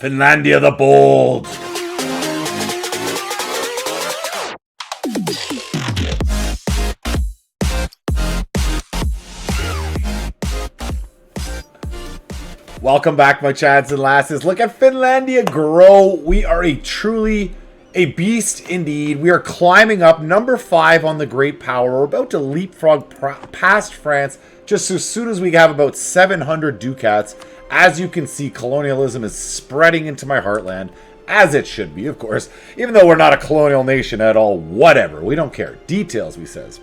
Finlandia the Bold! Welcome back, my chads and lasses. Look at Finlandia grow. We are truly a beast indeed. We are climbing up number 5 on the Great Power. We're about to leapfrog past France just as soon as we have about 700 ducats. As you can see, colonialism is spreading into my heartland, as it should be, of course. Even though we're not a colonial nation at all, whatever. We don't care. Details, we says.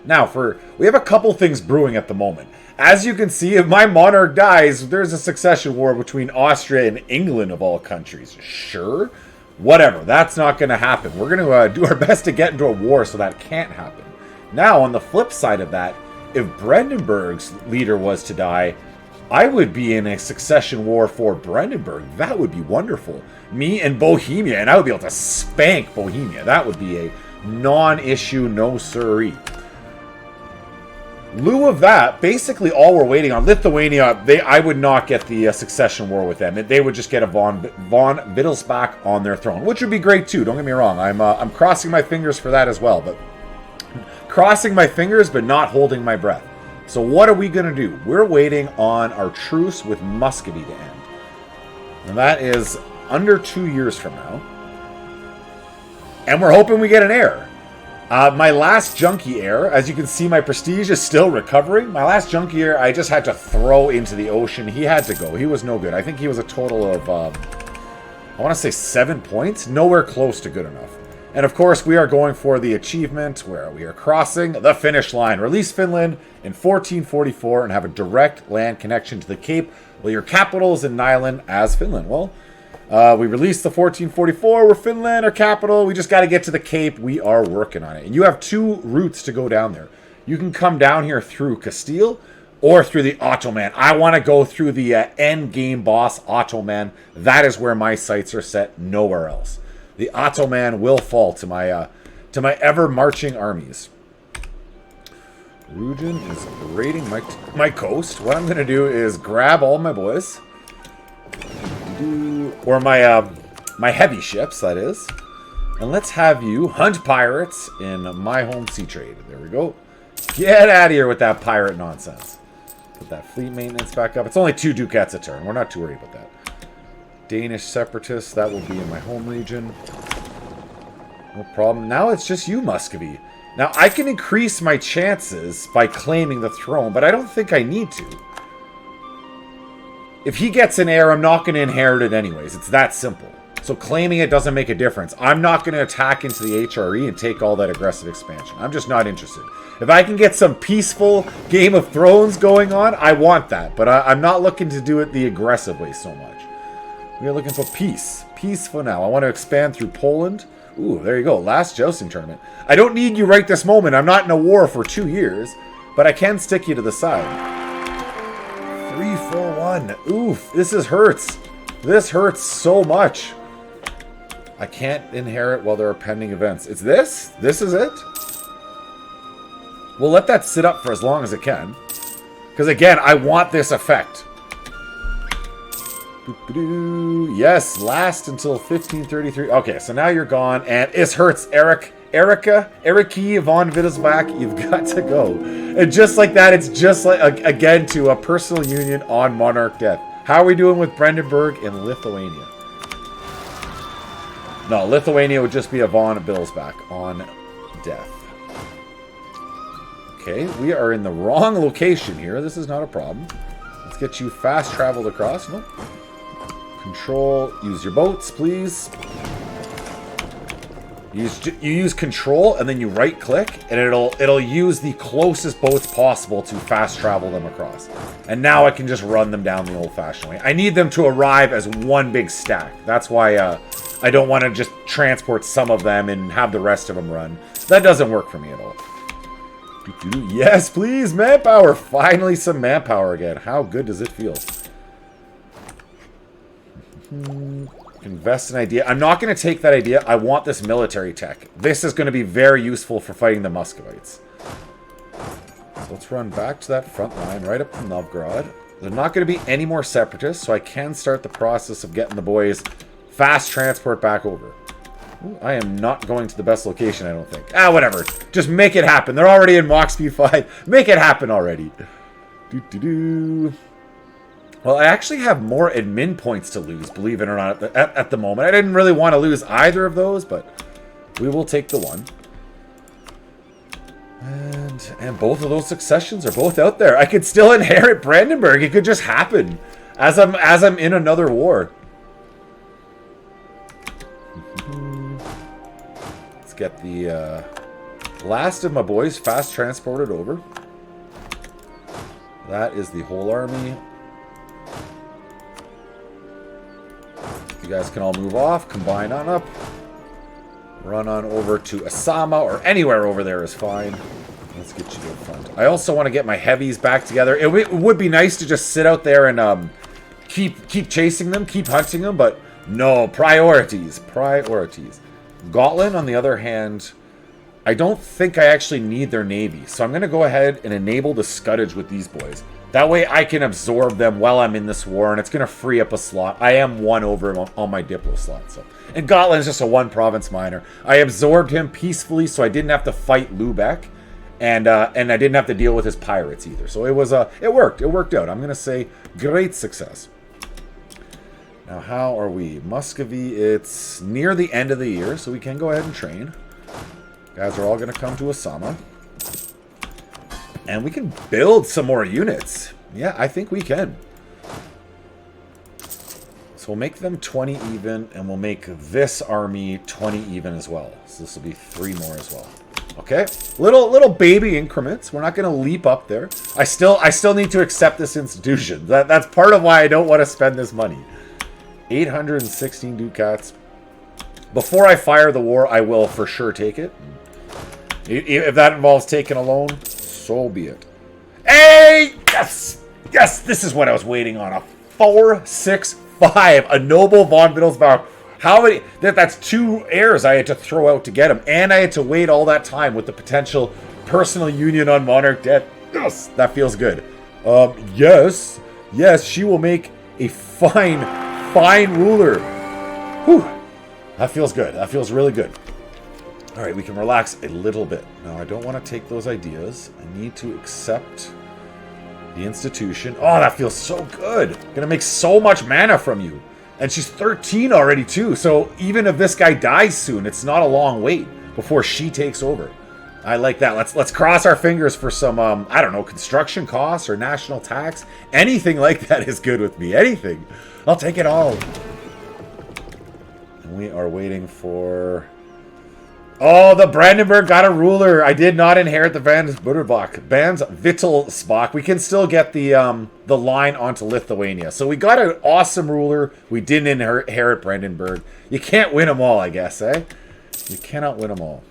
Now, we have a couple things brewing at the moment. As you can see, if my monarch dies, there's a succession war between Austria and England, of all countries. Sure. Whatever. That's not going to happen. We're going to do our best to get into a war so that can't happen. Now, on the flip side of that, if Brandenburg's leader was to die, I would be in a succession war for Brandenburg. That would be wonderful. Me and Bohemia, and I would be able to spank Bohemia. That would be a non-issue, no siree. Lieu of that, basically all we're waiting on, Lithuania, I would not get the succession war with them. They would just get a von Wittelsbach on their throne, which would be great too. Don't get me wrong. I'm crossing my fingers for that as well, but crossing my fingers, but not holding my breath. So what are we going to do? We're waiting on our truce with Muscovy to end. And that is under 2 years from now. And we're hoping we get an heir. My last junkie heir, as you can see, my prestige is still recovering. My last junkie heir, I just had to throw into the ocean. He had to go. He was no good. I think he was a total of, I want to say 7 points. Nowhere close to good enough. And of course, we are going for the achievement where we are crossing the Finnish Line. Release Finland in 1444 and have a direct land connection to the Cape. Well, your capital is in Nyland as Finland. Well, we released the 1444. We're Finland, our capital. We just got to get to the Cape. We are working on it. And you have 2 routes to go down there. You can come down here through Castile or through the Ottoman. I want to go through the end game boss, Ottoman. That is where my sights are set. Nowhere else. The Ottoman will fall to my ever marching armies. Rugen is raiding my coast. What I'm going to do is grab all my boys. Or my heavy ships, that is. And let's have you hunt pirates in my home sea trade. There we go. Get out of here with that pirate nonsense. Put that fleet maintenance back up. It's only 2 ducats a turn. We're not too worried about that. Danish separatists, that will be in my home region. No problem. Now it's just you, Muscovy. Now, I can increase my chances by claiming the throne, but I don't think I need to. If he gets an heir, I'm not going to inherit it anyways. It's that simple. So claiming it doesn't make a difference. I'm not going to attack into the HRE and take all that aggressive expansion. I'm just not interested. If I can get some peaceful Game of Thrones going on, I want that. But I'm not looking to do it the aggressive way so much. We are looking for peace. Peace for now. I want to expand through Poland. Ooh, there you go. Last jousting tournament. I don't need you right this moment. I'm not in a war for 2 years. But I can stick you to the side. 3-4-1. Oof, this hurts. This hurts so much. I can't inherit while there are pending events. It's this? This is it? We'll let that sit up for as long as it can. Because again, I want this effect. Yes, last until 1533. Okay, so now you're gone, and it hurts, Eriki von Wittelsbach, you've got to go. And just like that, it's just like, again, to a personal union on monarch death. How are we doing with Brandenburg and Lithuania? No, Lithuania would just be a von Wittelsbach on death. Okay, we are in the wrong location here. This is not a problem. Let's get you fast traveled across. Nope. Control, use your boats, please. You use control and then you right click and it'll use the closest boats possible to fast travel them across. And now I can just run them down the old fashioned way. I need them to arrive as one big stack. That's why I don't want to just transport some of them and have the rest of them run. That doesn't work for me at all. Yes, please, manpower. Finally some manpower again. How good does it feel? Invest in idea. I'm not going to take that idea. I want this military tech. This is going to be very useful for fighting the Muscovites. So let's run back to that front line, right up to Novgorod. There's not going to be any more separatists, so I can start the process of getting the boys fast transport back over. Ooh, I am not going to the best location, I don't think. Ah, whatever. Just make it happen. They're already in Mach Speed 5. Make it happen already. Well, I actually have more admin points to lose, believe it or not, at the moment. I didn't really want to lose either of those, but we will take the one. And both of those successions are both out there. I could still inherit Brandenburg. It could just happen as I'm in another war. Let's get the last of my boys fast transported over. That is the whole army. You guys can all move off, combine on up. Run on over to Asama, or anywhere over there is fine. Let's get you to the front. I also want to get my heavies back together. It would be nice to just sit out there and keep chasing them, keep hunting them, but no, priorities. Gotland, on the other hand, I don't think I actually need their navy, so I'm going to go ahead and enable the scuddage with these boys. That way I can absorb them while I'm in this war, and it's going to free up a slot. I am one over on my Diplo slot. So. And Gotland is just a one-province minor. I absorbed him peacefully, so I didn't have to fight Lubeck, and I didn't have to deal with his pirates either. So it was it worked. It worked out. I'm going to say great success. Now, how are we? Muscovy, it's near the end of the year, so we can go ahead and train. Guys are all going to come to Asama. And we can build some more units. Yeah, I think we can. So we'll make them 20 even, and we'll make this army 20 even as well. So this will be 3 more as well. Okay, little baby increments. We're not going to leap up there. I still need to accept this institution. That's part of why I don't want to spend this money. 816 ducats. Before I fire the war, I will for sure take it. If that involves taking a loan, so be it. Hey! Yes! Yes! This is what I was waiting on. A 4-6-5. A noble von Wittelsbach. How many? That's 2 heirs I had to throw out to get him. And I had to wait all that time with the potential personal union on monarch debt. Yes! That feels good. Yes. Yes, she will make a fine ruler. Whew. That feels good. That feels really good. All right, we can relax a little bit. Now, I don't want to take those ideas. I need to accept the institution. Oh, that feels so good. Gonna make so much mana from you. And she's 13 already, too. So even if this guy dies soon, it's not a long wait before she takes over. I like that. Let's cross our fingers for some, I don't know, construction costs or national tax. Anything like that is good with me. Anything. I'll take it all. And we are waiting for... Oh, the Brandenburg got a ruler. I did not inherit the Van Wittelsbach. We can still get the line onto Lithuania. So we got an awesome ruler. We didn't inherit Brandenburg. You can't win them all, I guess, eh? You cannot win them all.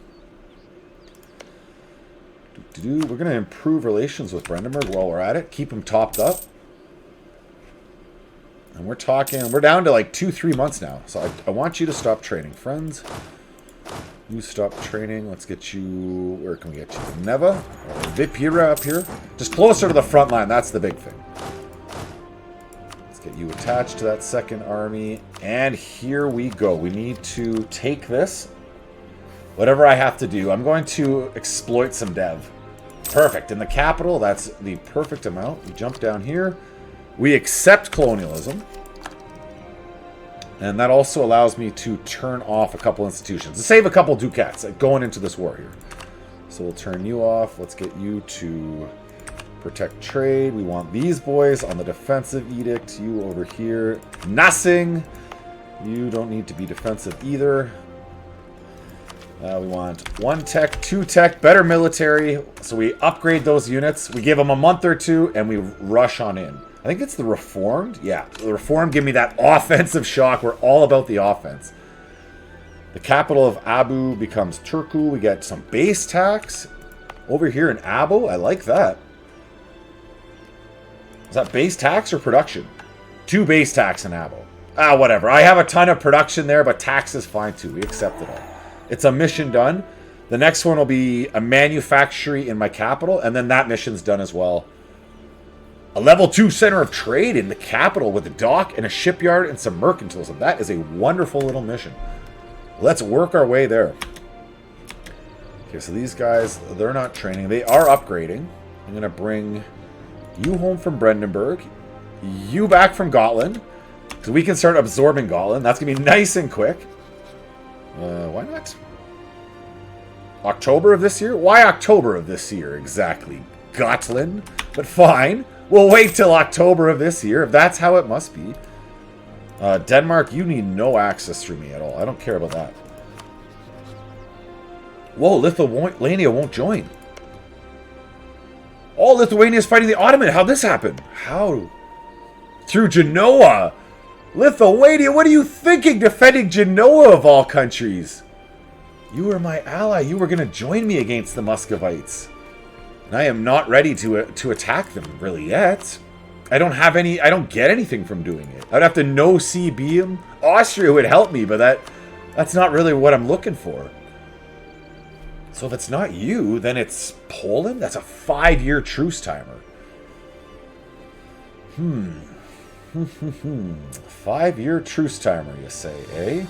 We're going to improve relations with Brandenburg while we're at it. Keep them topped up. And we're down to like 2-3 months now. So I want you to stop training, friends. You stop training. Let's get you... Where can we get you? Neva? Or Vipira up here? Just closer to the front line. That's the big thing. Let's get you attached to that second army. And here we go. We need to take this. Whatever I have to do. I'm going to exploit some dev. Perfect. In the capital, that's the perfect amount. We jump down here. We accept colonialism. And that also allows me to turn off a couple institutions. To save a couple ducats going into this war here. So we'll turn you off. Let's get you to protect trade. We want these boys on the defensive edict. You over here. Nothing. You don't need to be defensive either. We want 1 tech, 2 tech, better military. So we upgrade those units. We give them a month or 2, and we rush on in. I think it's the Reformed. Yeah, the Reformed give me that offensive shock. We're all about the offense. The capital of Abu becomes Turku. We get some base tax over here in Abu. I like that. Is that base tax or production? 2 base tax in Abu. Ah, whatever. I have a ton of production there, but tax is fine too. We accept it all. It's a mission done. The next one will be a manufactory in my capital, and then that mission's done as well. A level 2 center of trade in the capital with a dock and a shipyard and some mercantilism. That is a wonderful little mission. Let's work our way there. Okay, so these guys, they're not training. They are upgrading. I'm going to bring you home from Brandenburg. You back from Gotland. So we can start absorbing Gotland. That's going to be nice and quick. Why not? October of this year? Why October of this year exactly? Gotland? But fine. We'll wait till October of this year, if that's how it must be. Denmark, you need no access through me at all. I don't care about that. Whoa, Lithuania won't join. Oh, Lithuania is fighting the Ottoman. How'd this happen? How? Through Genoa. Lithuania, what are you thinking? Defending Genoa of all countries. You were my ally. You were going to join me against the Muscovites. And I am not ready to attack them really yet. I don't get anything from doing it. I'd have to no-see beam. Austria would help me, but that's not really what I'm looking for. So if it's not you, then it's Poland? That's a 5-year truce timer. 5-year truce timer, you say, eh?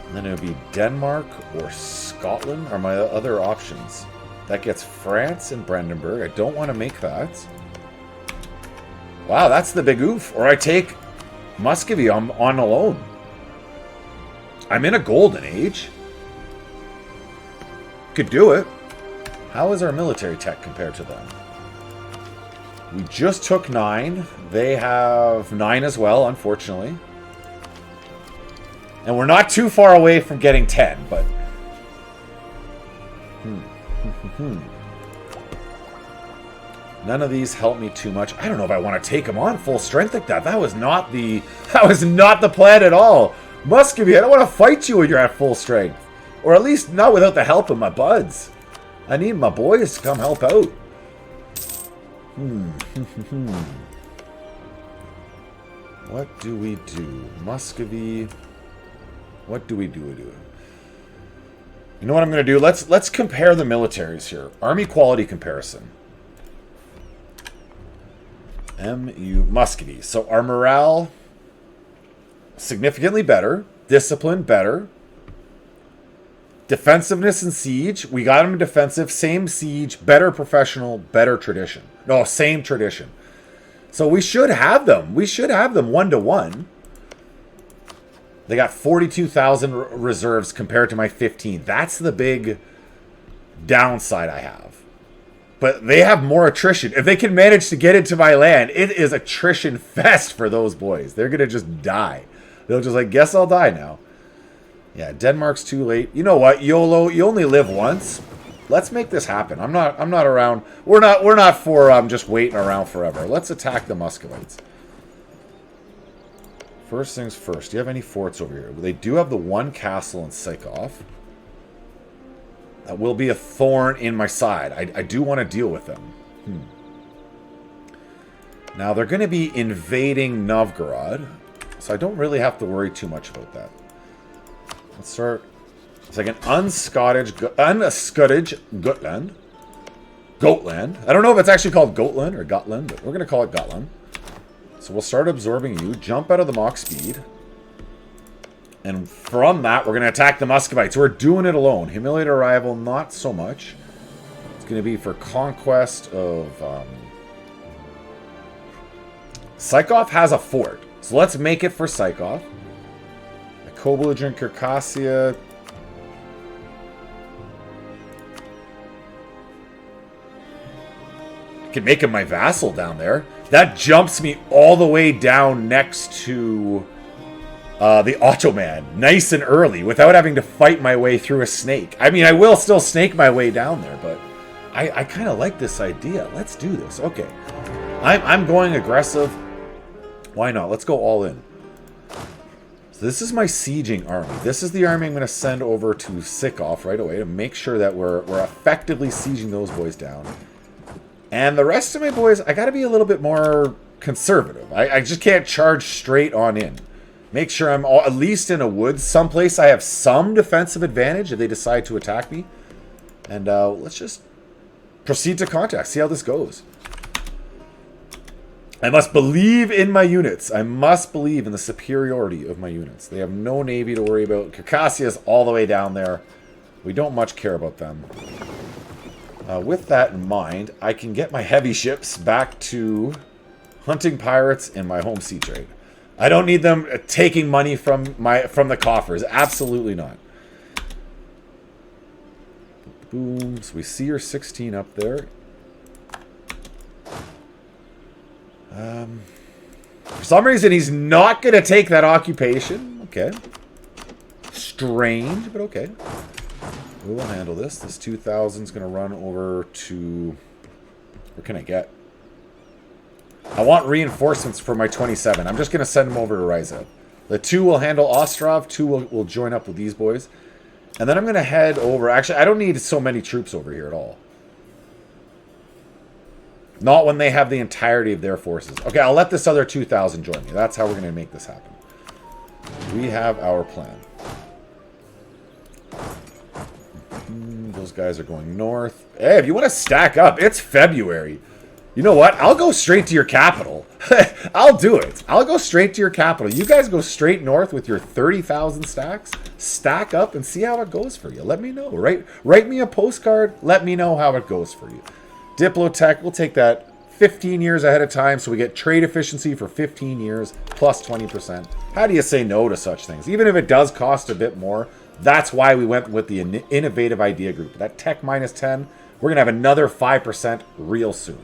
And then it would be Denmark or Scotland are my other options. That gets France and Brandenburg. I don't want to make that. Wow, that's the big oof. Or I take Muscovy on alone. I'm in a golden age. Could do it. How is our military tech compared to them? We just took 9. They have 9 as well, unfortunately. And we're not too far away from getting 10, but... None of these help me too much. I don't know if I want to take them on full strength like that. That was not the plan at all. Muscovy, I don't want to fight you when you're at full strength. Or at least not without the help of my buds. I need my boys to come help out. What do we do? Muscovy. What do we do? You know what I'm going to do? Let's compare the militaries here. Army quality comparison. Muscovy. So our morale significantly better. Discipline better. Defensiveness and siege. We got them in defensive. Same siege. Better professional. Better tradition. No, same tradition. So we should have them. We should have them 1-to-1. They got 42,000 reserves compared to my 15. That's the big downside I have. But they have more attrition. If they can manage to get into my land, it is attrition fest for those boys. They're going to just die. They'll just like, guess I'll die now. Yeah, Denmark's too late. You know what? YOLO, you only live once. Let's make this happen. I'm not around. We're not for just waiting around forever. Let's attack the Muscovites. First things first. Do you have any forts over here? They do have the one castle in Sikov. That will be a thorn in my side. I do want to deal with them. Now, they're going to be invading Novgorod, so I don't really have to worry too much about that. Let's start... It's like an unscottish Gotland. Gotland. I don't know if it's actually called Gotland or Gotland, but we're going to call it Gotland. So we'll start absorbing you. Jump out of the Mach speed. And from that, we're going to attack the Muscovites. We're doing it alone. Humiliate our rival, not so much. It's going to be for conquest of... Sikov has a fort. So let's make it for Sikov. Kobolid and Circassia. I can make him my vassal down there. That jumps me all the way down next to the Ottoman. Nice and early, without having to fight my way through a snake. I mean, I will still snake my way down there, but I kind of like this idea. Let's do this. Okay. I'm going aggressive. Why not? Let's go all in. So this is my sieging army. This is the army I'm going to send over to Sikov right away to make sure that we're effectively sieging those boys down. And the rest of my boys, I got to be a little bit more conservative. I just can't charge straight on in. Make sure I'm at least in a woods someplace. I have some defensive advantage if they decide to attack me. And let's just proceed to contact. See how this goes. I must believe in my units. I must believe in the superiority of my units. They have no navy to worry about. Circassia is all the way down there. We don't much care about them. With that in mind, I can get my heavy ships back to hunting pirates in my home sea trade. I don't need them taking money from the coffers. Absolutely not. Boom. So we see your 16 up there. For some reason, he's not going to take that occupation. Okay. Strange, but okay. We will handle this. This 2,000 is going to run over to... Where can I get? I want reinforcements for my 27. I'm just going to send them over to Riza. The 2 will handle Ostrov. 2 will join up with these boys. And then I'm going to head over... Actually, I don't need so many troops over here at all. Not when they have the entirety of their forces. Okay, I'll let this other 2,000 join me. That's how we're going to make this happen. We have our plan. Those guys are going north. Hey, if you want to stack up, it's February. You know what? I'll go straight to your capital. I'll do it. I'll go straight to your capital. You guys go straight north with your 30,000 stacks. Stack up and see how it goes for you. Let me know. Write me a postcard. Let me know how it goes for you. Diplotech, we'll take that 15 years ahead of time, so we get trade efficiency for 15 years, plus 20%. How do you say no to such things? Even if it does cost a bit more, that's why we went with the innovative idea group. That tech minus 10, we're going to have another 5% real soon.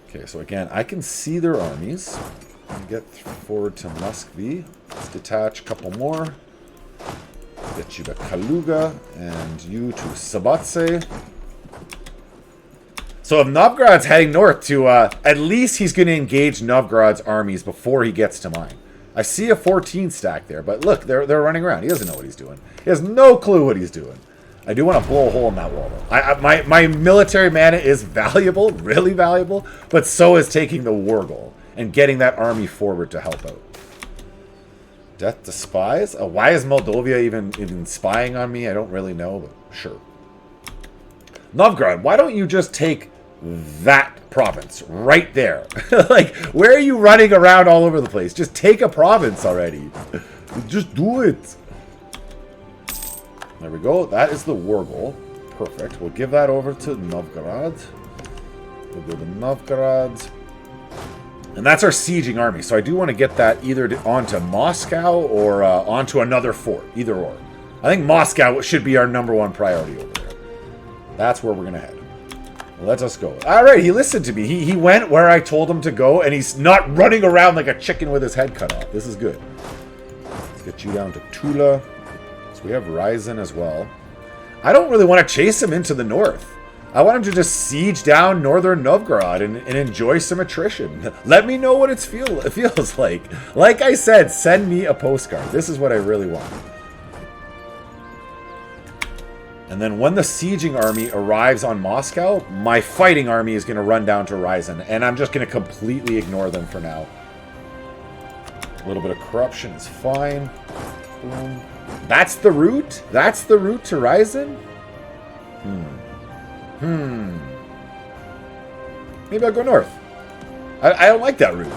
Okay, so again, I can see their armies. Get forward to Muscovy. Let's detach a couple more. Get you to Kaluga and you to Sabatse. So if Novgorod's heading north to, at least he's going to engage Novgorod's armies before he gets to mine. I see a 14 stack there, but look, they're running around. He doesn't know what he's doing. He has no clue what he's doing. I do want to blow a hole in that wall, though. My military mana is valuable, really valuable, but so is taking the war goal and getting that army forward to help out. Death to spies? Why is Moldova even spying on me? I don't really know, but sure. Novgorod, why don't you just take that province right there? Like, where are you running around all over the place? Just take a province already. Just do it. There we go. That is the war goal. Perfect. We'll give that over to Novgorod. We'll go to Novgorod. And that's our sieging army. So I do want to get that either onto Moscow or onto another fort. Either or. I think Moscow should be our #1 priority over there. That's where we're going to head. Let us go. All right, he listened to me. He went where I told him to go, and he's not running around like a chicken with his head cut off. This is good. Let's get you down to Tula. So we have Ryzen as well. I don't really want to chase him into the north. I want him to just siege down northern Novgorod and enjoy some attrition. Let me know what it feels like. Like I said, send me a postcard. This is what I really want. And then when the sieging army arrives on Moscow, my fighting army is going to run down to Ryzen. And I'm just going to completely ignore them for now. A little bit of corruption is fine. Boom. That's the route? That's the route to Ryzen? Maybe I'll go north. I don't like that route.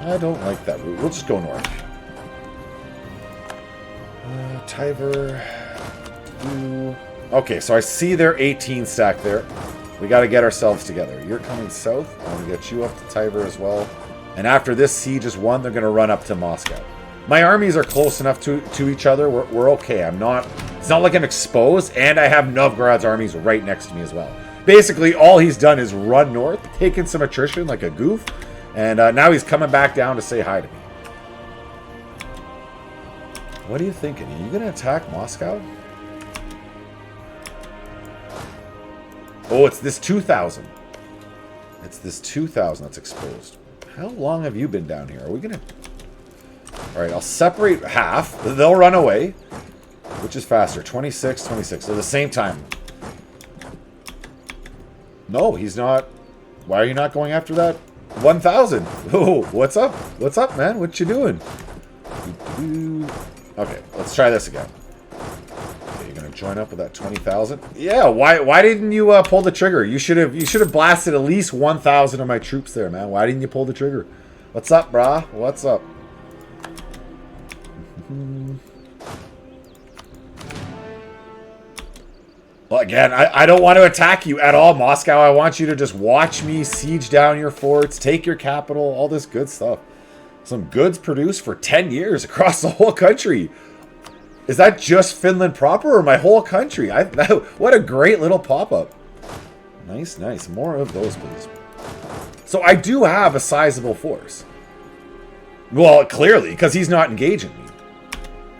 I don't like that route. We'll just go north. Tiver. Okay, so I see their 18 stack there. We got to get ourselves together. You're coming south. I want to get you up to Tiver as well. And after this siege is won, they're going to run up to Moscow. My armies are close enough to each other. We're okay. It's not like I'm exposed, and I have Novgorod's armies right next to me as well. Basically, all he's done is run north, taken some attrition like a goof, and now he's coming back down to say hi to me. What are you thinking? Are you going to attack Moscow? Oh, it's this 2,000. It's this 2,000 that's exposed. How long have you been down here? Are we going to... All right, I'll separate half. They'll run away. Which is faster? 26, 26. So at the same time. No, he's not. Why are you not going after that? 1,000. Oh, what's up? What's up, man? What you doing? Okay, let's try this again. Okay, gonna join up with that 20,000? Yeah. Why didn't you pull the trigger? You should have blasted at least 1,000 of my troops there, man. Why didn't you pull the trigger? What's up, brah? What's up? Well, again, I don't want to attack you at all, Moscow. I want you to just watch me siege down your forts, take your capital, all this good stuff. Some goods produced for 10 years across the whole country. Is that just Finland proper or my whole country? What a great little pop-up. Nice, nice. More of those, please. So I do have a sizable force. Well, clearly, because he's not engaging me.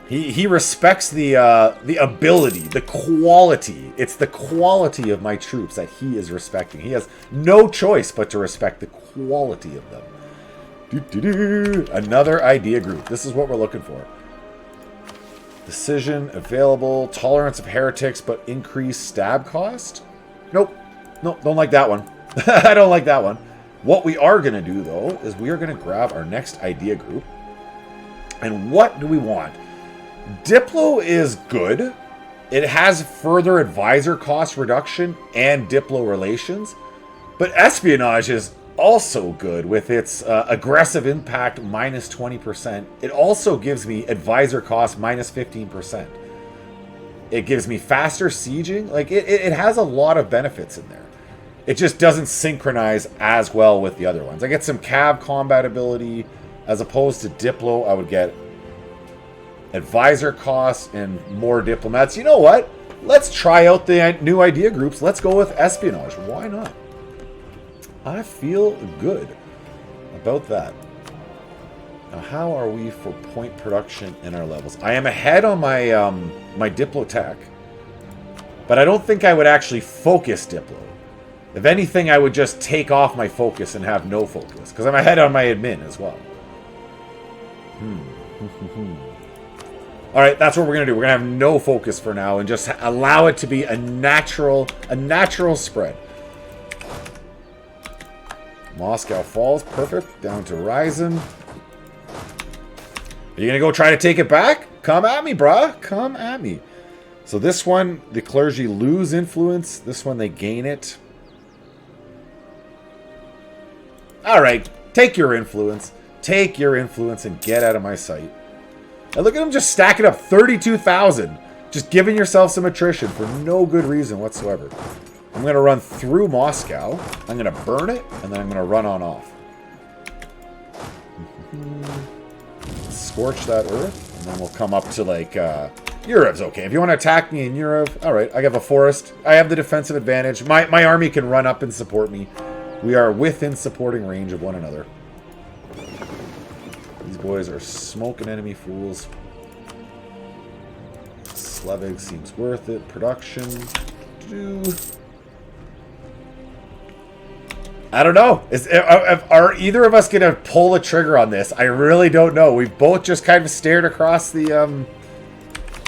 He respects the ability, the quality. It's the quality of my troops that he is respecting. He has no choice but to respect the quality of them. Another idea group. This is what we're looking for. Decision available. Tolerance of heretics, but increased stab cost. Nope. Nope. Don't like that one. I don't like that one. What we are going to do, though, is we are going to grab our next idea group. And what do we want? Diplo is good. It has further advisor cost reduction and Diplo relations. But Espionage is also good with its aggressive impact minus 20%. It also gives me advisor cost minus 15%. It gives me faster sieging. Like, it has a lot of benefits in there. It just doesn't synchronize as well with the other ones. I get some cav combat ability. As opposed to Diplo, I would get advisor costs and more diplomats. You know what? Let's try out the new idea groups. Let's go with espionage. Why not? I feel good about that. Now, how are we for point production in our levels? I am ahead on my my Diplo tech, but I don't think I would actually focus Diplo. If anything, I would just take off my focus and have no focus, because I'm ahead on my admin as well. All right, that's what we're going to do. We're going to have no focus for now and just allow it to be a natural spread. Moscow falls. Perfect. Down to Ryzen. Are you going to go try to take it back? Come at me, bruh. Come at me. So this one, the clergy lose influence. This one, they gain it. All right. Take your influence. Take your influence and get out of my sight. And look at him just stacking up 32,000. Just giving yourself some attrition for no good reason whatsoever. I'm going to run through Moscow. I'm going to burn it, and then I'm going to run on off. Scorch that earth, and then we'll come up to, like, Europe's okay. If you want to attack me in Europe, all right, I have a forest. I have the defensive advantage. My army can run up and support me. We are within supporting range of one another. These boys are smoking enemy fools. Slavig seems worth it. Production. I don't know. Are either of us going to pull the trigger on this? I really don't know. We've both just kind of stared across the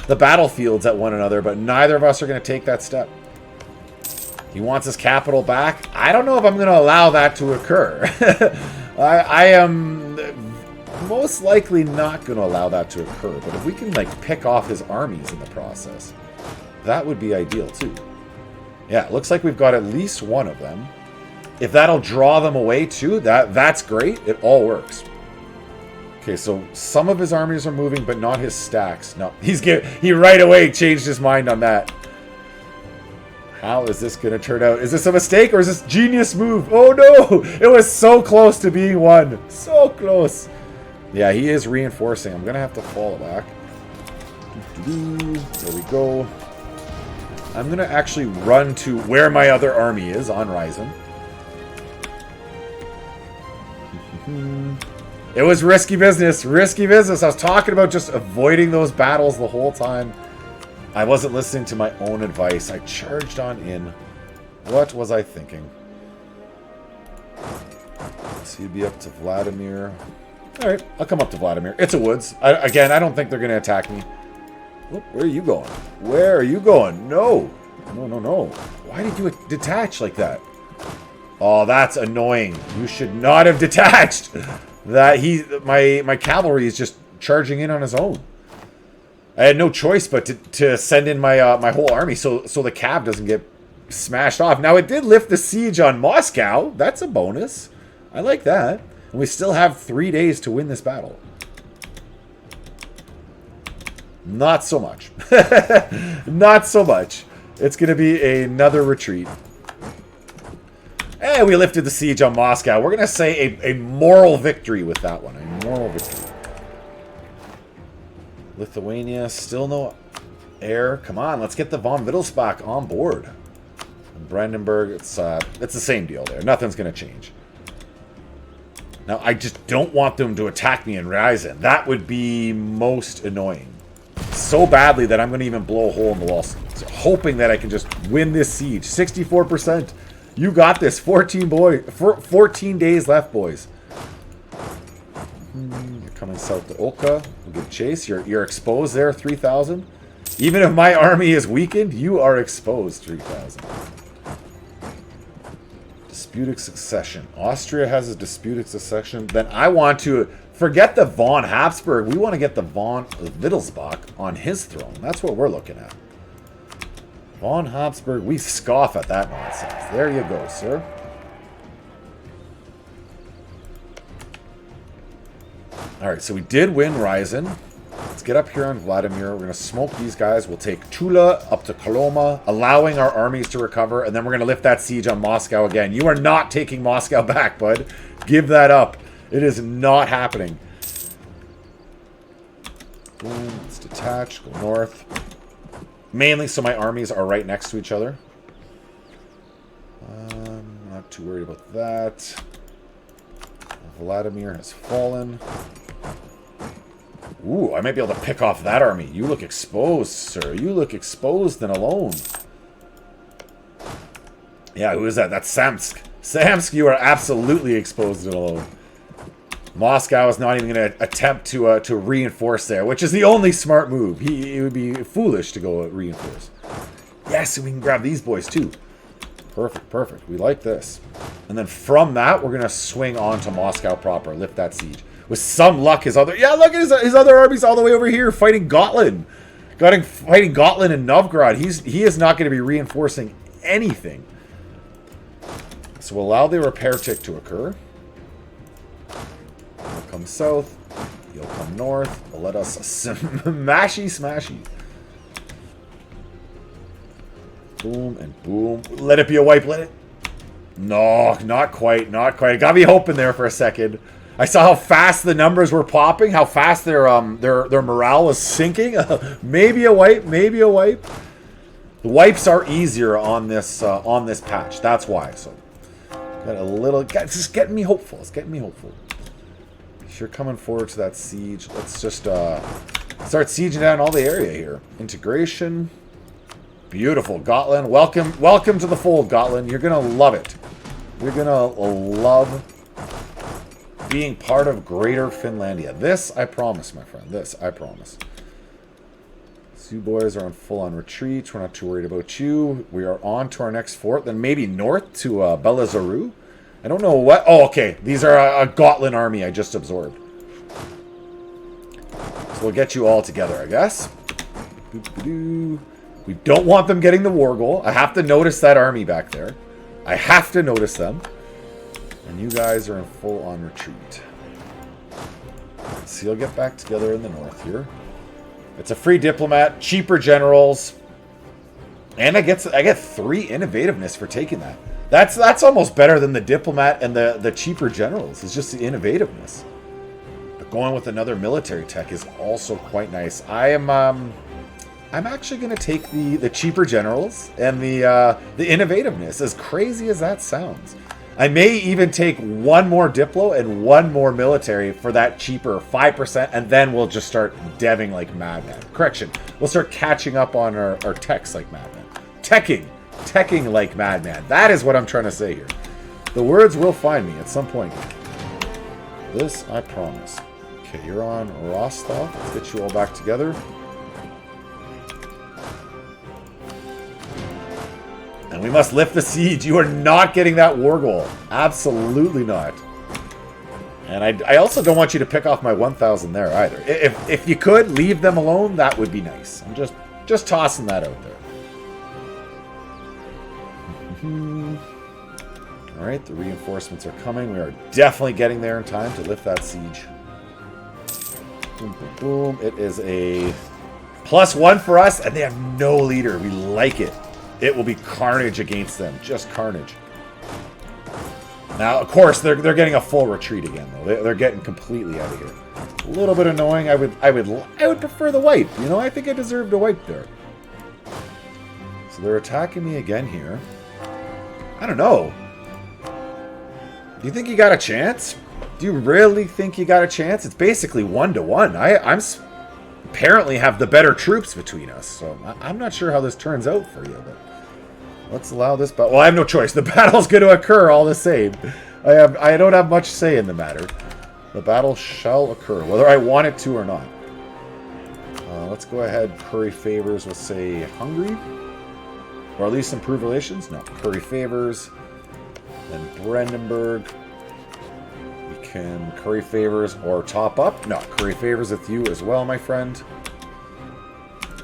battlefields at one another, but neither of us are going to take that step. He wants his capital back. I don't know if I'm going to allow that to occur. I am most likely not going to allow that to occur, but if we can, like, pick off his armies in the process, that would be ideal too. Yeah, it looks like we've got at least one of them. If that'll draw them away too, that's great. It all works. Okay, so some of his armies are moving, but not his stacks. No, he right away changed his mind on that. How is this going to turn out? Is this a mistake or is this genius move? Oh no! It was so close to being one. So close. Yeah, he is reinforcing. I'm going to have to fall back. There we go. I'm going to actually run to where my other army is on Ryzen. It was risky business. Risky business. I was talking about just avoiding those battles the whole time. I wasn't listening to my own advice. I charged on in. What was I thinking? So you'd be up to Vladimir. Alright, I'll come up to Vladimir. It's a woods. Again, I don't think they're going to attack me. Oh, where are you going? Where are you going? No. No. Why did you detach like that? Oh, that's annoying. You should not have detached. My cavalry is just charging in on his own. I had no choice but to send in my my whole army so the cab doesn't get smashed off. Now, it did lift the siege on Moscow. That's a bonus. I like that. And we still have 3 days to win this battle. Not so much. Not so much. It's going to be another retreat. And we lifted the siege on Moscow. We're going to say a moral victory with that one. A moral victory. Lithuania, still no air. Come on, let's get the von Wittelsbach on board. And Brandenburg, it's the same deal there. Nothing's going to change. Now, I just don't want them to attack me in Ryazan. That would be most annoying. So badly that I'm going to even blow a hole in the wall. So hoping that I can just win this siege. 64%. You got this. 14 days left, boys. You're coming south to Oka. We'll get chase. You're exposed there, 3,000. Even if my army is weakened, you are exposed, 3,000. Disputed succession. Austria has a disputed succession. Then I want to forget the von Habsburg. We want to get the von Wittelsbach on his throne. That's what we're looking at. Von Habsburg, we scoff at that nonsense. There you go, sir. Alright, so we did win Ryazan. Let's get up here on Vladimir. We're going to smoke these guys. We'll take Tula up to Koloma, allowing our armies to recover, and then we're going to lift that siege on Moscow again. You are not taking Moscow back, bud. Give that up. It is not happening. Boom, let's detach, go north. Mainly so my armies are right next to each other. Not too worried about that. Vladimir has fallen. Ooh, I might be able to pick off that army. You look exposed, sir. You look exposed and alone. Yeah, who is that? That's Samsk. Samsk, you are absolutely exposed and alone. Moscow is not even going to attempt to reinforce there, which is the only smart move. It would be foolish to go reinforce. Yes, and we can grab these boys too. Perfect, perfect. We like this. And then from that, we're going to swing on to Moscow proper. Lift that siege. With some luck, his other... Yeah, look at his other armies all the way over here fighting Gotland. Fighting Gotland and Novgorod. He is not going to be reinforcing anything. So we'll allow the repair tick to occur. He'll come south. He'll come north. We'll let us smashy. Boom and boom. Let it be a wipe. Let it... No, not quite. Not quite. It got me hoping there for a second. I saw how fast the numbers were popping. How fast their morale was sinking. Maybe a wipe. Maybe a wipe. The wipes are easier on this patch. That's why. So got a little. It's just getting me hopeful. It's getting me hopeful. If you're coming forward to that siege, let's just start sieging down all the area here. Integration. Beautiful, Gotland. Welcome to the fold, Gotland. You're gonna love it. You're gonna love being part of Greater Finlandia. This I promise, my friend. This I promise. Sioux boys are on full-on retreat. We're not too worried about you. We are on to our next fort. Then maybe north to Belazaru. I don't know what. Oh, okay. These are a Gotland army I just absorbed. So we'll get you all together, I guess. We don't want them getting the war goal. I have to notice that army back there. I have to notice them. And you guys are in full-on retreat. So you'll get back together in the north here. It's a free diplomat, cheaper generals, and I get 3 innovativeness for taking that. That's almost better than the diplomat and the cheaper generals. It's just the innovativeness. But going with another military tech is also quite nice. I'm actually going to take the cheaper generals and the innovativeness, as crazy as that sounds. I may even take 1 more Diplo and 1 more military for that cheaper 5%, and then we'll just start deving like madmen. Correction, we'll start catching up on our techs like madmen. Teching like madman. That is what I'm trying to say here. The words will find me at some point. This I promise. Okay, you're on Rostov. Let's get you all back together. And we must lift the siege. You are not getting that war goal. Absolutely not. And I also don't want you to pick off my 1,000 there either. If you could, leave them alone, that would be nice. I'm just tossing that out there. Alright, the reinforcements are coming. We are definitely getting there in time to lift that siege. Boom, boom, boom. It is a +1 for us, and they have no leader. We like it. It will be carnage against them. Just carnage. Now, of course, they're getting a full retreat again, though. They're getting completely out of here. A little bit annoying. I would prefer the wipe. You know, I think I deserved a wipe there. So they're attacking me again here. I don't know. Do you think you got a chance? Do you really think you got a chance? It's basically 1-1. I'm apparently have the better troops between us, so I'm not sure how this turns out for you, but let's allow this battle. Well, I have no choice. The battle's going to occur all the same. I don't have much say in the matter. The battle shall occur, whether I want it to or not. Let's go ahead. Curry favors, we'll say Hungary. Or at least improve relations. No, Curry favors. Then Brandenburg. We can curry favors or top up. No, curry favors with you as well, my friend.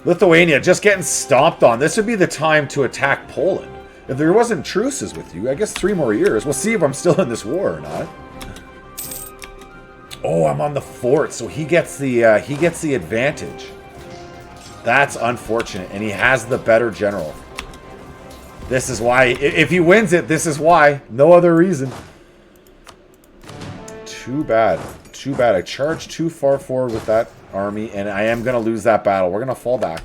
Lithuania, just getting stomped on. This would be the time to attack Poland. If there wasn't truces with you, I guess 3 more years. We'll see if I'm still in this war or not. Oh, I'm on the fort, so he gets the advantage. That's unfortunate, and he has the better general. This is why. If he wins it, this is why. No other reason. Too bad. Too bad. I charged too far forward with that army, and I am going to lose that battle. We're going to fall back.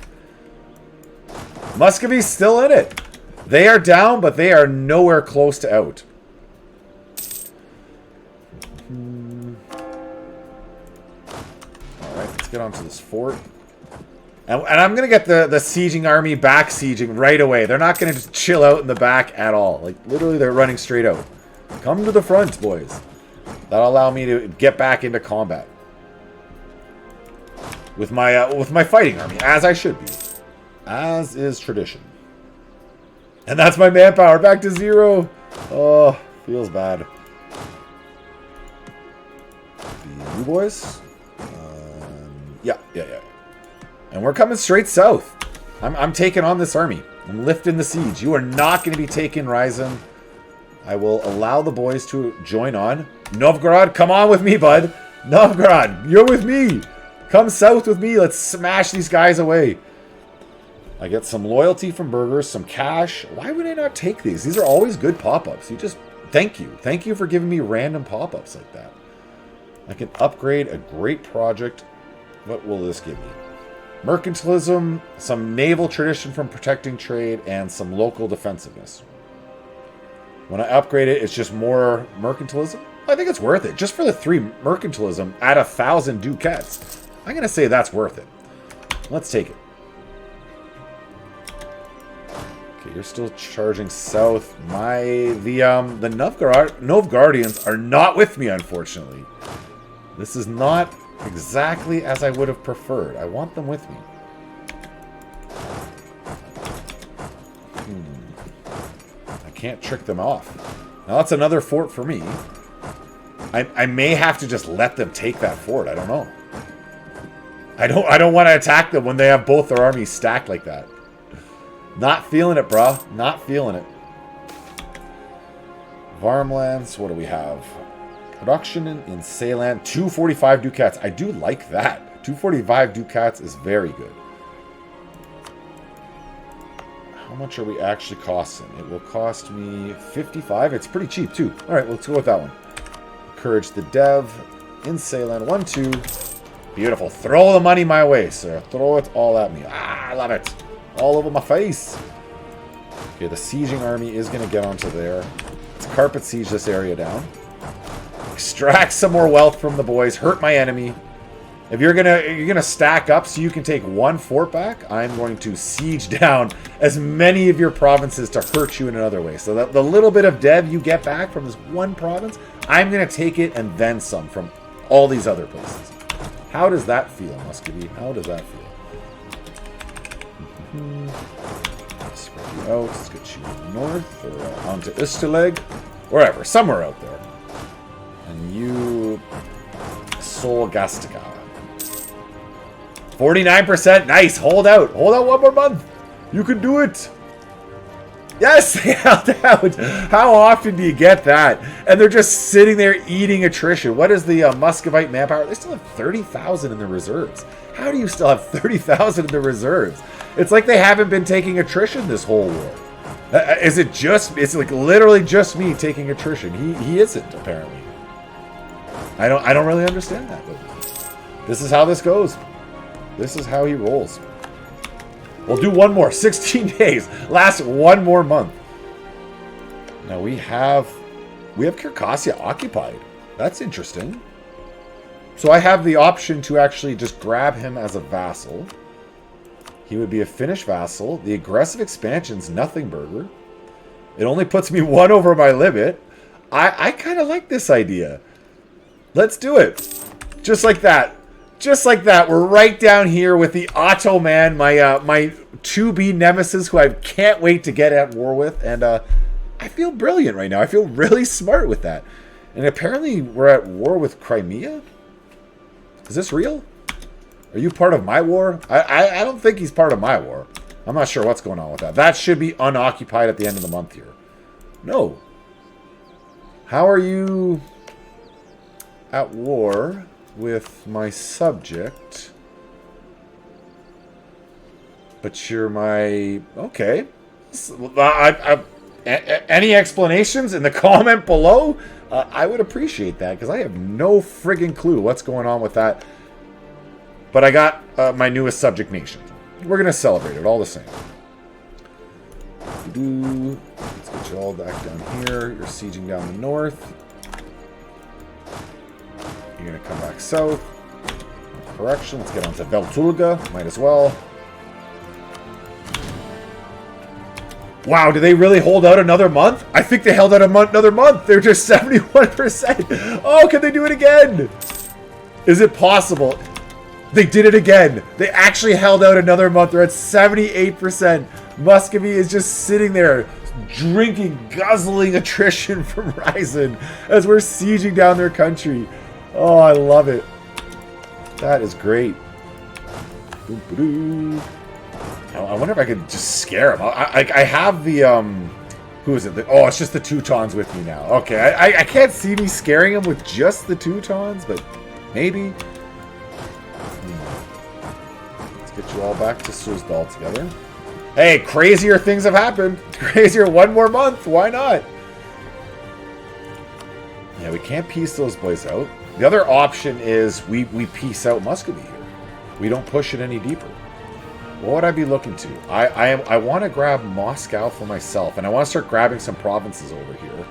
Muscovites still in it. They are down, but they are nowhere close to out. Alright, let's get onto this fort. And I'm going to get the sieging army back sieging right away. They're not going to just chill out in the back at all. Like, literally, they're running straight out. Come to the front, boys. That'll allow me to get back into combat. With my fighting army, as I should be. As is tradition. And that's my manpower, back to 0. Oh, feels bad. You boys? Yeah. And we're coming straight south. I'm taking on this army. I'm lifting the siege. You are not going to be taking Ryazan. I will allow the boys to join on. Novgorod, come on with me, bud. Novgorod, you're with me. Come south with me. Let's smash these guys away. I get some loyalty from burghers, some cash. Why would I not take these? These are always good pop-ups. You just... Thank you. Thank you for giving me random pop-ups like that. I can upgrade a great project. What will this give me? Mercantilism, some naval tradition from protecting trade, and some local defensiveness. When I upgrade it, it's just more mercantilism. I think it's worth it. Just for the 3 mercantilism at 1,000 ducats. I'm going to say that's worth it. Let's take it. Okay, you're still charging south. The Novgorodians are not with me, unfortunately. This is not exactly as I would have preferred. I want them with me. I can't trick them off. Now that's another fort for me. I may have to just let them take that fort. I don't know. I don't want to attack them when they have both their armies stacked like that. Not feeling it, bruh. Not feeling it. Varmlands, what do we have? Production in Ceylan, 245 ducats. I do like that. 245 ducats is very good. How much are we actually costing? It will cost me 55. It's pretty cheap, too. All right, let's go with that one. Encourage the dev in Ceylan. 1, 2. Beautiful. Throw the money my way, sir. Throw it all at me. Ah, I love it. All over my face. Okay, the sieging army is going to get onto there. Let's carpet siege this area down. Extract some more wealth from the boys. Hurt my enemy. If you're gonna stack up so you can take 1 fort back, I'm going to siege down as many of your provinces to hurt you in another way. So that the little bit of dev you get back from this one province, I'm gonna take it and then some from all these other places. How does that feel, Muscovy? How does that feel? Let's spread you out. Let's get you north or onto Istaleg, wherever, somewhere out there. And you Solgastica. 49%. Nice. Hold out. Hold out one more month. You can do it. Yes, they held out. How often do you get that? And they're just sitting there eating attrition. What is the Muscovite manpower? They still have 30,000 in the reserves. How do you still have 30,000 in the reserves? It's like they haven't been taking attrition this whole war. Is it just, it's like literally just me taking attrition. He isn't, apparently. I don't really understand that, but this is how this goes. This is how he rolls. We'll do one more. 16 days. Last one more month. Now we have Circassia occupied. That's interesting. So I have the option to actually just grab him as a vassal. He would be a Finnish vassal. The aggressive expansion's nothing burger. It only puts me one over my limit. I kind of like this idea. Let's do it. Just like that. Just like that. We're right down here with the Otto man, my to-be nemesis who I can't wait to get at war with. And I feel brilliant right now. I feel really smart with that. And apparently we're at war with Crimea? Is this real? Are you part of my war? I don't think he's part of my war. I'm not sure what's going on with that. That should be unoccupied at the end of the month here. No. How are you at war with my subject? But you're my... Okay. Any explanations in the comment below? I would appreciate that, because I have no friggin' clue what's going on with that. But I got my newest subject nation. We're going to celebrate it all the same. Let's get you all back down here. You're sieging down the north. You're going to come back south. Correction. Let's get on to Veltulga. Might as well. Wow, do they really hold out another month? I think they held out another month. They're just 71%. Oh, can they do it again? Is it possible? They did it again. They actually held out another month. They're at 78%. Muscovy is just sitting there drinking, guzzling attrition from Ryzen as we're sieging down their country. Oh, I love it. That is great. I wonder if I could just scare him. I have the, who is it? Oh, it's just the Teutons with me now. Okay, I can't see me scaring him with just the Teutons, but maybe. Let's get you all back to Suzdal together. Hey, crazier things have happened. Crazier one more month. Why not? Yeah, we can't piece those boys out. The other option is we piece out Muscovy here. We don't push it any deeper. What would I be looking to? I want to grab Moscow for myself, and I want to start grabbing some provinces over here.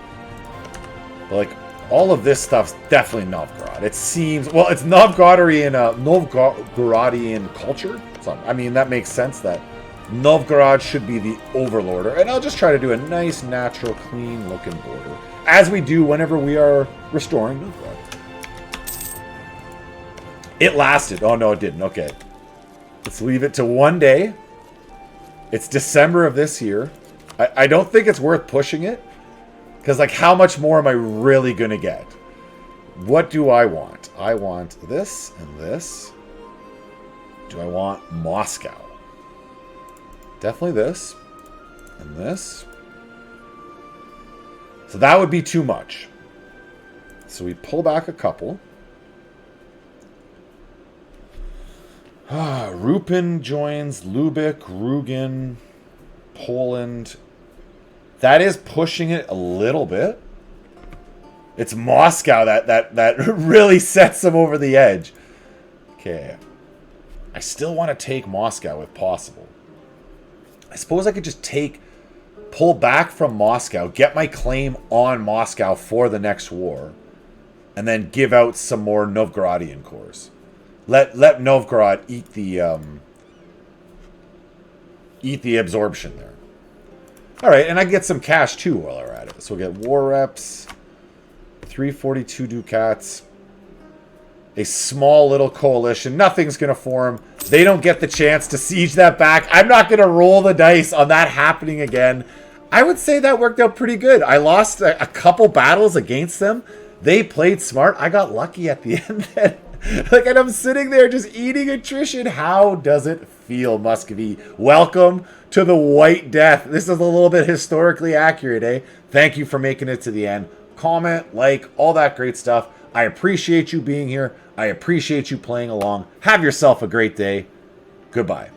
But like, all of this stuff's definitely Novgorod. It seems, well, it's Novgorodian culture. So, I mean, that makes sense that Novgorod should be the overlorder. And I'll just try to do a nice, natural, clean-looking border, as we do whenever we are restoring Novgorod. It lasted. Oh, no, it didn't. Okay. Let's leave it to one day. It's December of this year. I don't think it's worth pushing it. Because, like, how much more am I really going to get? What do I want? I want this and this. Do I want Moscow? Definitely this. And this. So that would be too much. So we pull back a couple. Rupin joins Lubick, Rugin, Poland. That is pushing it a little bit. It's Moscow that really sets them over the edge. Okay. I still want to take Moscow if possible. I suppose I could just pull back from Moscow, get my claim on Moscow for the next war, and then give out some more Novgorodian cores. Let Novgorod eat the absorption there. All right, and I get some cash too while we're at it. So we'll get war reps, 342 ducats, a small little coalition. Nothing's going to form. They don't get the chance to siege that back. I'm not going to roll the dice on that happening again. I would say that worked out pretty good. I lost a couple battles against them. They played smart. I got lucky at the end. Like, and I'm sitting there just eating attrition. How does it feel, Muscovy? Welcome to the White Death. This is a little bit historically accurate, eh? Thank you for making it to the end. Comment, like, all that great stuff. I appreciate you being here. I appreciate you playing along. Have yourself a great day. Goodbye.